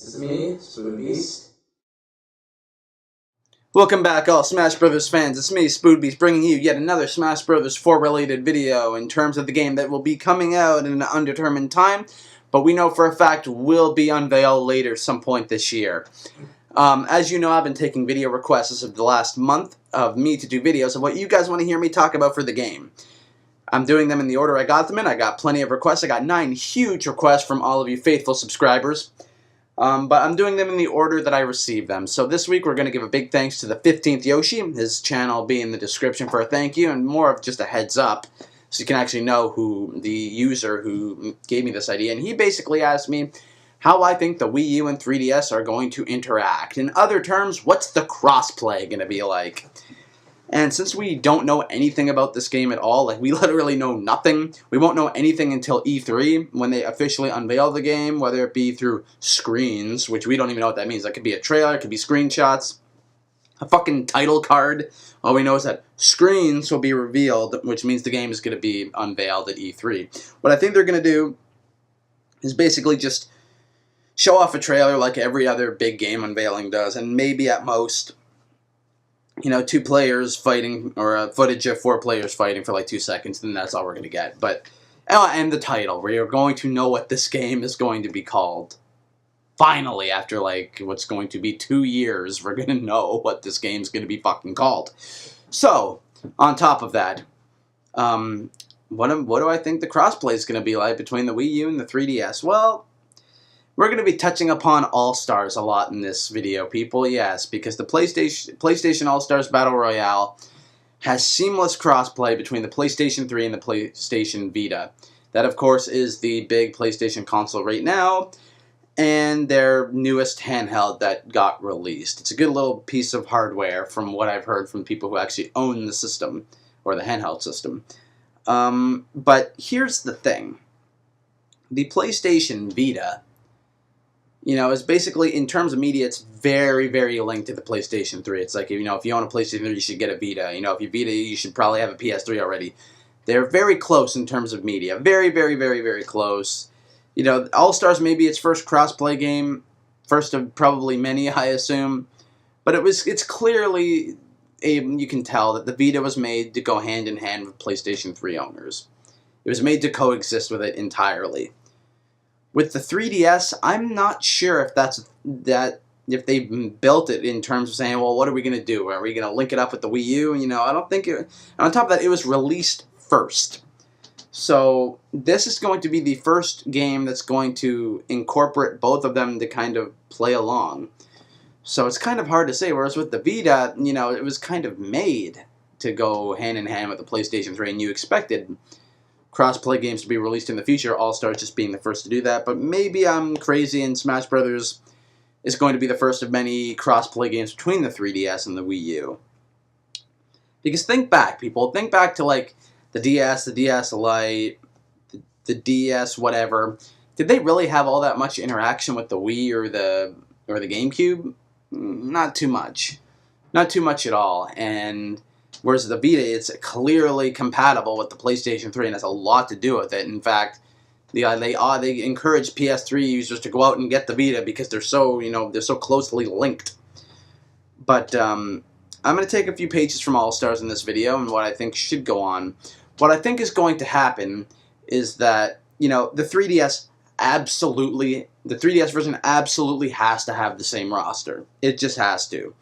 This is me, Spoon Beast. Welcome back, all Smash Brothers fans. It's me, Spoon Beast, bringing you yet another Smash Brothers 4 related video in terms of the game that will be coming out in an undetermined time, but we know for a fact will be unveiled later some point this year. As you know, I've been taking video requests of the last month of me to do videos of what you guys want to hear me talk about for the game. I'm doing them in the order I got them in. I got plenty of requests. I got 9 huge requests from all of you faithful subscribers. But I'm doing them in the order that I received them. So this week we're going to give a big thanks to the 15th Yoshi. His channel will be in the description for a thank you and more of just a heads up so you can actually know who the user who gave me this idea. And he basically asked me how I think the Wii U and 3DS are going to interact. In other terms, what's the crossplay going to be like? And since we don't know anything about this game at all, like we literally know nothing, we won't know anything until E3 when they officially unveil the game, whether it be through screens, which we don't even know what that means. That could be a trailer, it could be screenshots, a fucking title card. All we know is that screens will be revealed, which means the game is going to be unveiled at E3. What I think they're going to do is basically just show off a trailer like every other big game unveiling does, and maybe at most, 2 players fighting, or footage of 4 players fighting for like 2 seconds, then that's all we're going to get. But, and the title, where you're going to know what this game is going to be called. Finally, after like, what's going to be 2 years, we're going to know what this game's going to be fucking called. So, on top of that, what do I think the crossplay is going to be like between the Wii U and the 3DS? Well, we're going to be touching upon All-Stars a lot in this video, people, yes, because the PlayStation All-Stars Battle Royale has seamless crossplay between the PlayStation 3 and the PlayStation Vita. That, of course, is the big PlayStation console right now, and their newest handheld that got released. It's a good little piece of hardware from what I've heard from people who actually own the system, or the handheld system. But here's the thing. The PlayStation Vita, is basically, in terms of media, it's very, very linked to the PlayStation 3. It's like, if you own a PlayStation 3, you should get a Vita. If you Vita, you should probably have a PS3 already. They're very close in terms of media. Very, very, very, very close. All-Stars may be its first cross-play game. First of probably many, I assume. But it's clearly, you can tell that the Vita was made to go hand-in-hand with PlayStation 3 owners. It was made to coexist with it entirely. With the 3DS, I'm not sure if they built it in terms of saying, well, what are we going to do? Are we going to link it up with the Wii U? I don't think it... And on top of that, it was released first. So this is going to be the first game that's going to incorporate both of them to kind of play along. So it's kind of hard to say. Whereas with the Vita, it was kind of made to go hand-in-hand with the PlayStation 3, and you expected cross-play games to be released in the future, All-Stars just being the first to do that, but maybe I'm crazy and Smash Brothers is going to be the first of many cross-play games between the 3DS and the Wii U. Because think back, people. Think back to, like, the DS, the DS Lite, the DS whatever. Did they really have all that much interaction with the Wii or the GameCube? Not too much. Not too much at all, and whereas the Vita, it's clearly compatible with the PlayStation 3 and has a lot to do with it. In fact, they encourage PS3 users to go out and get the Vita because they're so, they're so closely linked. But I'm going to take a few pages from All-Stars in this video and what I think should go on. What I think is going to happen is that, the 3DS version absolutely has to have the same roster. It just has to.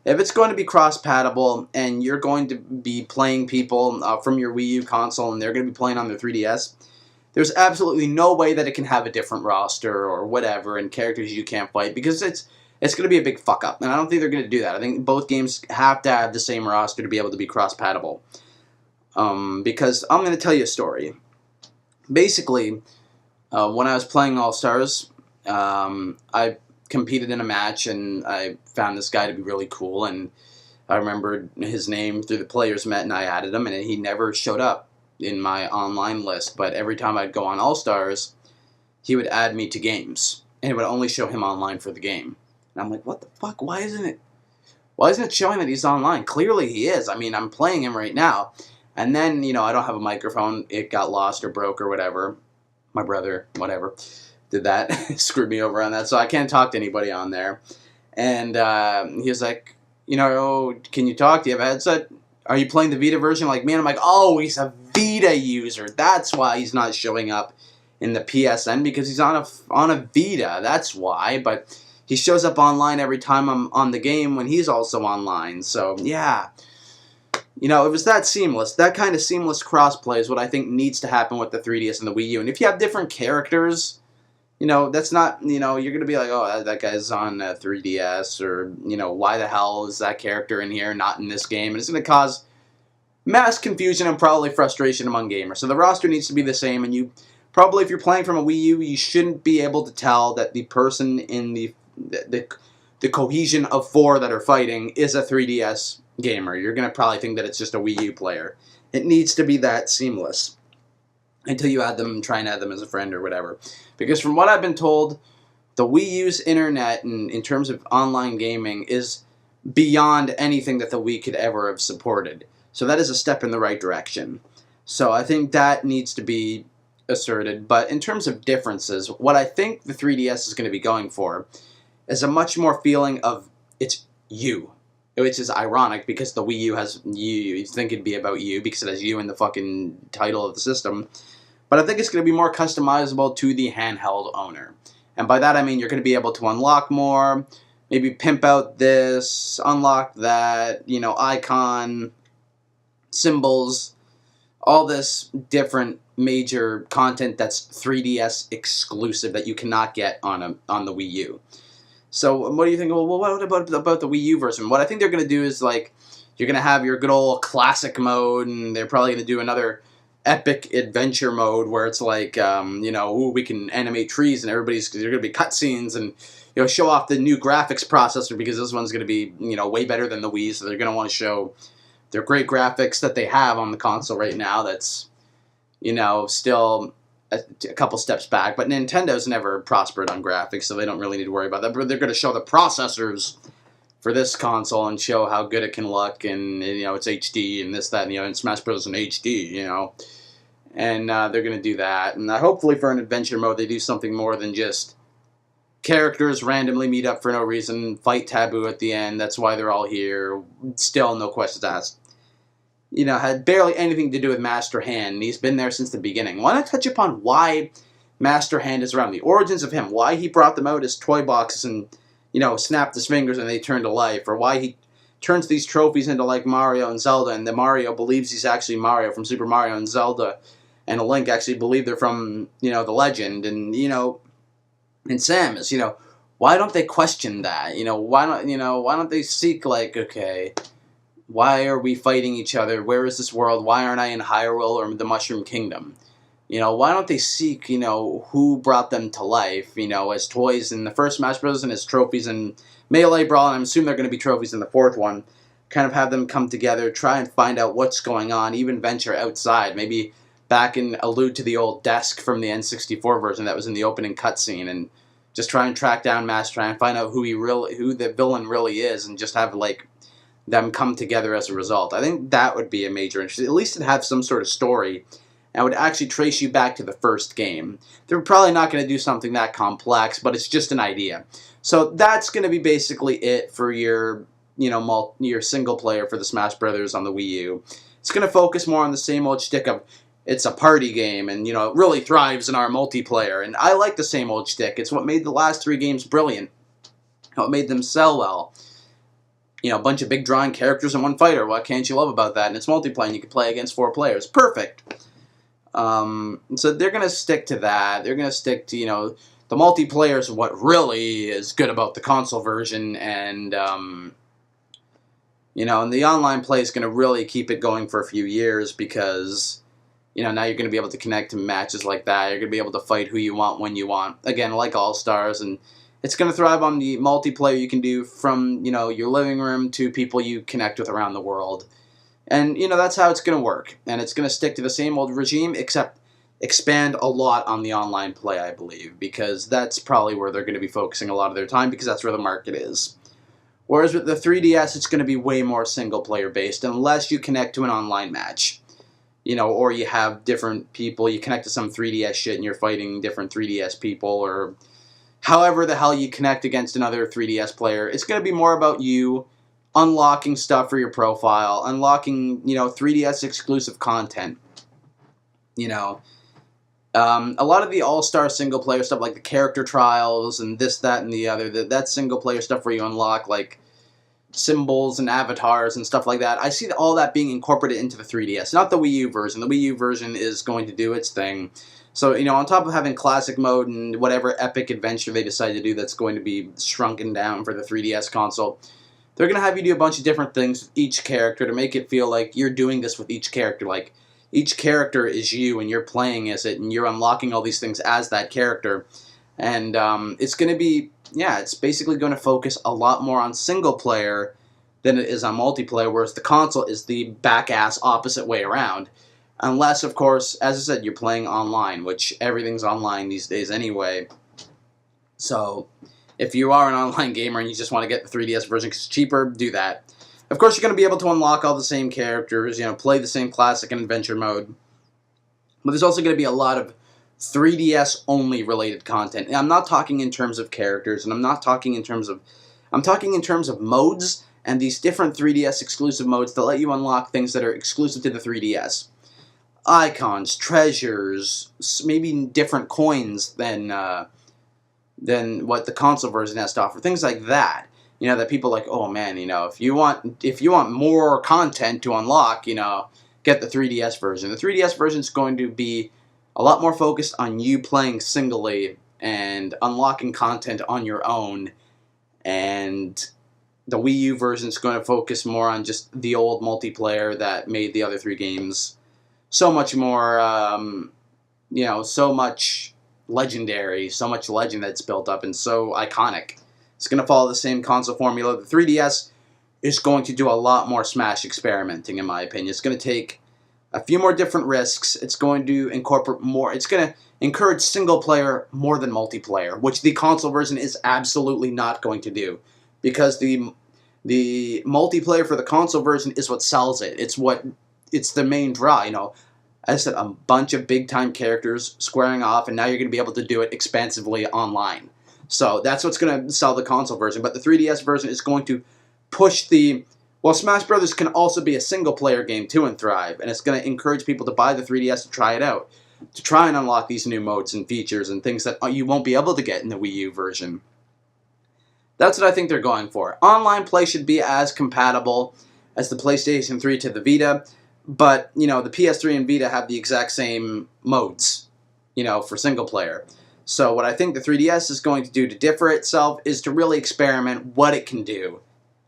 If it's going to be cross-compatible and you're going to be playing people from your Wii U console and they're going to be playing on their 3DS, there's absolutely no way that it can have a different roster or whatever and characters you can't fight because it's going to be a big fuck-up. And I don't think they're going to do that. I think both games have to have the same roster to be able to be cross-compatible. Because I'm going to tell you a story. Basically, when I was playing All-Stars, I competed in a match and I found this guy to be really cool, and I remembered his name through the players met and I added him, and he never showed up in my online list, but every time I'd go on All-Stars, he would add me to games, and it would only show him online for the game. And I'm like, what the fuck, why isn't it showing that he's online? Clearly he is. I mean, I'm playing him right now. And then, I don't have a microphone, it got lost or broke or whatever. My brother, whatever. did that. Screwed me over on that, so I can't talk to anybody on there. And he was like, can you talk? Do you have a headset? Are you playing the Vita version like me? And I'm like, oh, he's a Vita user. That's why he's not showing up in the PSN, because he's on a Vita. That's why. But he shows up online every time I'm on the game when he's also online. So, yeah. It was that seamless. That kind of seamless crossplay is what I think needs to happen with the 3DS and the Wii U. And if you have different characters, that's not, you're going to be like, oh, that guy's on 3DS, or, why the hell is that character in here, not in this game? And it's going to cause mass confusion and probably frustration among gamers. So the roster needs to be the same, and you probably, if you're playing from a Wii U, you shouldn't be able to tell that the person in the cohesion of 4 that are fighting is a 3DS gamer. You're going to probably think that it's just a Wii U player. It needs to be that seamless until you add them and try and add them as a friend or whatever. Because from what I've been told, the Wii U's internet in terms of online gaming is beyond anything that the Wii could ever have supported. So that is a step in the right direction. So I think that needs to be asserted. But in terms of differences, what I think the 3DS is going to be going for is a much more feeling of it's you. Which is ironic, because the Wii U has you think it'd be about you because it has you in the fucking title of the system. But I think it's going to be more customizable to the handheld owner. And by that I mean you're going to be able to unlock more, maybe pimp out this, unlock that, icon, symbols, all this different major content that's 3DS exclusive that you cannot get on the Wii U. So what do you think? Well, what about the Wii U version? What I think they're going to do is, like, you're going to have your good old classic mode, and they're probably going to do another epic adventure mode where it's like, we can animate trees, and there's going to be cutscenes, and show off the new graphics processor, because this one's going to be way better than the Wii, so they're going to want to show their great graphics that they have on the console right now. That's still a couple steps back, but Nintendo's never prospered on graphics, so they don't really need to worry about that. But they're going to show the processors for this console and show how good it can look, and it's HD and this, that, and Smash Bros. In HD, and they're going to do that. And hopefully for an adventure mode, they do something more than just characters randomly meet up for no reason, fight Taboo at the end. That's why they're all here. Still no questions asked. Had barely anything to do with Master Hand, and he's been there since the beginning. Why not touch upon why Master Hand is around, the origins of him, why he brought them out as toy boxes and, snapped his fingers and they turn to life, or why he turns these trophies into, like, Mario and Zelda, and the Mario believes he's actually Mario from Super Mario, and Zelda and Link actually believe they're from, the legend, and, and Samus, why don't they question that? Why don't they seek, like, okay, why are we fighting each other? Where is this world? Why aren't I in Hyrule or the Mushroom Kingdom? Why don't they seek, who brought them to life, as toys in the first Smash Bros. And as trophies in Melee Brawl, and I'm assuming they're going to be trophies in the fourth one. Kind of have them come together, try and find out what's going on, even venture outside. Maybe back and allude to the old desk from the N64 version that was in the opening cutscene, and just try and track down Master, try and find out who the villain really is, and just have, like, them come together as a result. I think that would be a major interest. At least it'd have some sort of story and would actually trace you back to the first game. They're probably not going to do something that complex, but it's just an idea. So that's going to be basically it for your, your single player for the Smash Brothers on the Wii U. It's going to focus more on the same old shtick of it's a party game, and, it really thrives in our multiplayer. And I like the same old shtick. It's what made the last 3 games brilliant. What made them sell well. A bunch of big drawing characters and one fighter. What can't you love about that? And it's multiplayer, and you can play against 4 players. Perfect. So they're going to stick to that. They're going to stick to, the multiplayer is what really is good about the console version, and, and the online play is going to really keep it going for a few years, because, now you're going to be able to connect to matches like that. You're going to be able to fight who you want when you want. Again, like All-Stars, and it's going to thrive on the multiplayer you can do from, your living room to people you connect with around the world. And, that's how it's going to work. And it's going to stick to the same old regime, except expand a lot on the online play, I believe, because that's probably where they're going to be focusing a lot of their time, because that's where the market is. Whereas with the 3DS, it's going to be way more single-player based, unless you connect to an online match. or you have different people, you connect to some 3DS shit and you're fighting different 3DS people, or however the hell you connect against another 3DS player. It's going to be more about you unlocking stuff for your profile, unlocking, 3DS exclusive content. A lot of the all-star single-player stuff, like the character trials and this, that, and the other, that single-player stuff where you unlock, like, symbols and avatars and stuff like that, I see all that being incorporated into the 3DS, not the Wii U version. The Wii U version is going to do its thing. So, on top of having classic mode and whatever epic adventure they decide to do that's going to be shrunken down for the 3DS console, they're going to have you do a bunch of different things with each character to make it feel like you're doing this with each character. Like, each character is you and you're playing as it and you're unlocking all these things as that character. And it's going to be, it's basically going to focus a lot more on single player than it is on multiplayer, whereas the console is the back-ass opposite way around. Unless, of course, as I said, you're playing online, which everything's online these days anyway. So, if you are an online gamer and you just want to get the 3DS version because it's cheaper, do that. Of course, you're going to be able to unlock all the same characters, play the same classic and adventure mode. But there's also going to be a lot of 3DS-only related content. And I'm not talking in terms of characters, and I'm not talking in terms of... I'm talking in terms of modes and these different 3DS exclusive modes that let you unlock things that are exclusive to the 3DS. Icons, treasures, maybe different coins than what the console version has to offer. Things like that. That people are like, oh man, if you want more content to unlock, get the 3DS version. The 3DS version is going to be a lot more focused on you playing singly and unlocking content on your own. And the Wii U version is going to focus more on just the old multiplayer that made the other three games so much more, so much legendary, so much legend that's built up and so iconic. It's going to follow the same console formula. The 3DS is going to do a lot more Smash experimenting, in my opinion. It's going to take a few more different risks. It's going to incorporate more. It's going to encourage single player more than multiplayer, which the console version is absolutely not going to do, because the multiplayer for the console version is what sells it. It's the main draw. As I said, a bunch of big time characters squaring off, and now you're going to be able to do it expansively online. So that's what's going to sell the console version. But the 3DS version is going to push well, Smash Brothers can also be a single-player game too and thrive. And it's going to encourage people to buy the 3DS to try it out. To try and unlock these new modes and features and things that you won't be able to get in the Wii U version. That's what I think they're going for. Online play should be as compatible as the PlayStation 3 to the Vita. But, the PS3 and Vita have the exact same modes, for single-player. So what I think the 3DS is going to do to differ itself is to really experiment what it can do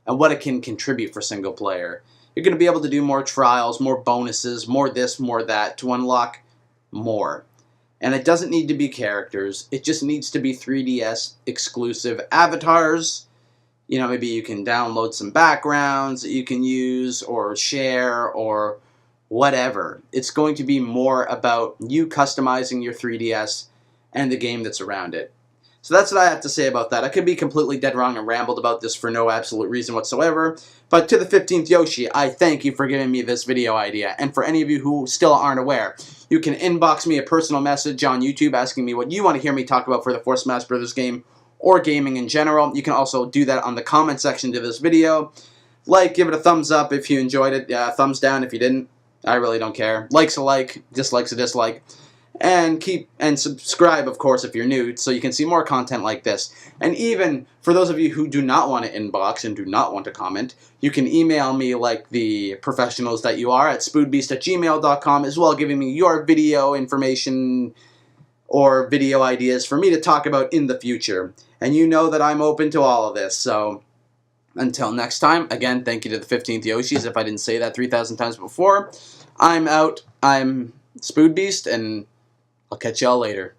and what it can contribute for single player. You're going to be able to do more trials, more bonuses, more this, more that to unlock more. And it doesn't need to be characters. It just needs to be 3DS exclusive avatars. Maybe you can download some backgrounds that you can use or share or whatever. It's going to be more about you customizing your 3DS and the game that's around it. So that's what I have to say about that. I could be completely dead wrong and rambled about this for no absolute reason whatsoever. But to the 15th Yoshi, I thank you for giving me this video idea. And for any of you who still aren't aware, you can inbox me a personal message on YouTube asking me what you want to hear me talk about for the 4 Smash Brothers game or gaming in general. You can also do that on the comment section to this video. Give it a thumbs up if you enjoyed it. Thumbs down if you didn't. I really don't care. Like's a like, dislike's a dislike. And subscribe, of course, if you're new, so you can see more content like this. And even for those of you who do not want to inbox and do not want to comment, you can email me like the professionals that you are at spoodbeast@gmail.com, as well, giving me your video information or video ideas for me to talk about in the future. And you know that I'm open to all of this, so until next time, again, thank you to the 15th Yoshis, if I didn't say that 3,000 times before. I'm out. I'm Spoodbeast, and I'll catch y'all later.